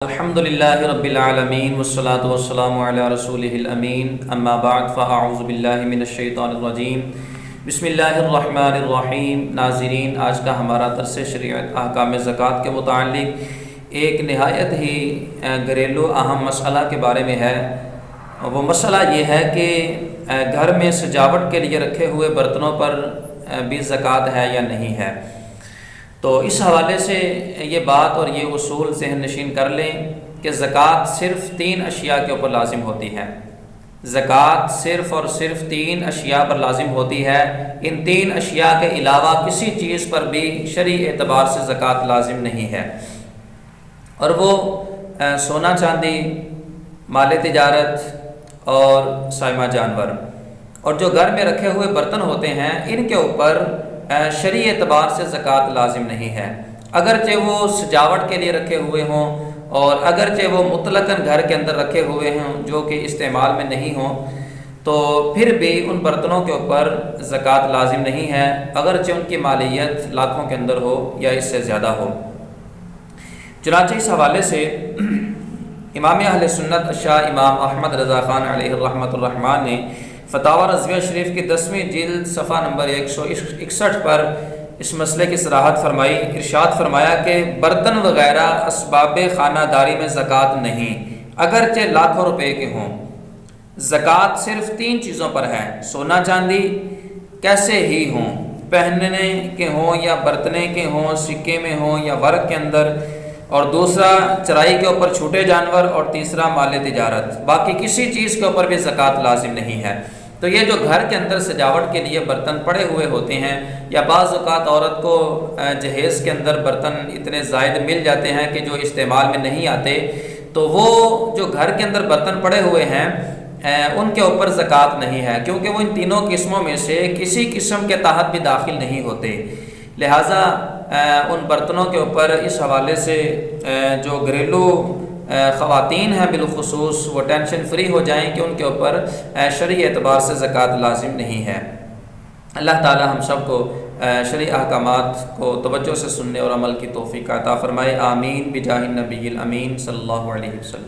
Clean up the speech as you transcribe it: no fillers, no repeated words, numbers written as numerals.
الحمد للہ رب العالمین والصلاة والسلام علی رسولہ الامین اما بعد فاعوذ باللہ من الشیطان الرجیم بسم اللہ الرحمن الرحیم۔ ناظرین، آج کا ہمارا درس شریعت احکام زکوٰۃ کے متعلق ایک نہایت ہی گھریلو اہم مسئلہ کے بارے میں ہے۔ وہ مسئلہ یہ ہے کہ گھر میں سجاوٹ کے لیے رکھے ہوئے برتنوں پر بھی زکوٰۃ ہے یا نہیں ہے۔ تو اس حوالے سے یہ بات اور یہ اصول ذہن نشین کر لیں کہ زکوٰۃ صرف 3 اشیاء کے اوپر لازم ہوتی ہے۔ زکوٰۃ صرف اور صرف 3 اشیاء پر لازم ہوتی ہے۔ ان 3 اشیاء کے علاوہ کسی چیز پر بھی شرعی اعتبار سے زکوٰۃ لازم نہیں ہے، اور وہ سونا چاندی، مال تجارت اور سائمہ جانور، اور جو گھر میں رکھے ہوئے برتن ہوتے ہیں ان کے اوپر شرعی اعتبار سے زکوٰۃ لازم نہیں ہے، اگرچہ وہ سجاوٹ کے لیے رکھے ہوئے ہوں اور اگرچہ وہ مطلقاً گھر کے اندر رکھے ہوئے ہوں جو کہ استعمال میں نہیں ہوں، تو پھر بھی ان برتنوں کے اوپر زکوٰۃ لازم نہیں ہے، اگرچہ ان کی مالیت لاکھوں کے اندر ہو یا اس سے زیادہ ہو۔ چنانچہ اس حوالے سے امام اہل سنت شاہ امام محمد رضا خان علیہ الرحمۃ الرحمن نے فتاوی رضویہ شریف کی 10ویں جلد صفحہ نمبر 161 پر اس مسئلے کی صراحت فرمائی۔ ارشاد فرمایا کہ برتن وغیرہ اسباب خانہ داری میں زکوٰۃ نہیں، اگرچہ لاکھوں روپے کے ہوں۔ زکوٰۃ صرف 3 چیزوں پر ہے، سونا چاندی کیسے ہی ہوں، پہننے کے ہوں یا برتنے کے ہوں، سکے میں ہوں یا ورق کے اندر، اور دوسرا چرائی کے اوپر چھوٹے جانور، اور تیسرا مال تجارت۔ باقی کسی چیز کے اوپر بھی زکوٰۃ لازم نہیں ہے۔ تو یہ جو گھر کے اندر سجاوٹ کے لیے برتن پڑے ہوئے ہوتے ہیں، یا بعض اوقات عورت کو جہیز کے اندر برتن اتنے زائد مل جاتے ہیں کہ جو استعمال میں نہیں آتے، تو وہ جو گھر کے اندر برتن پڑے ہوئے ہیں ان کے اوپر زکوٰۃ نہیں ہے، کیونکہ وہ ان تینوں قسموں میں سے کسی قسم کے تحت بھی داخل نہیں ہوتے۔ لہٰذا ان برتنوں کے اوپر اس حوالے سے جو گھریلو خواتین ہیں بالخصوص وہ ٹینشن فری ہو جائیں کہ ان کے اوپر شرعی اعتبار سے زکوٰۃ لازم نہیں ہے۔ اللہ تعالی ہم سب کو شرعی احکامات کو توجہ سے سننے اور عمل کی توفیق عطا فرمائے، آمین بجاہ النبی الامین صلی اللہ علیہ وسلم۔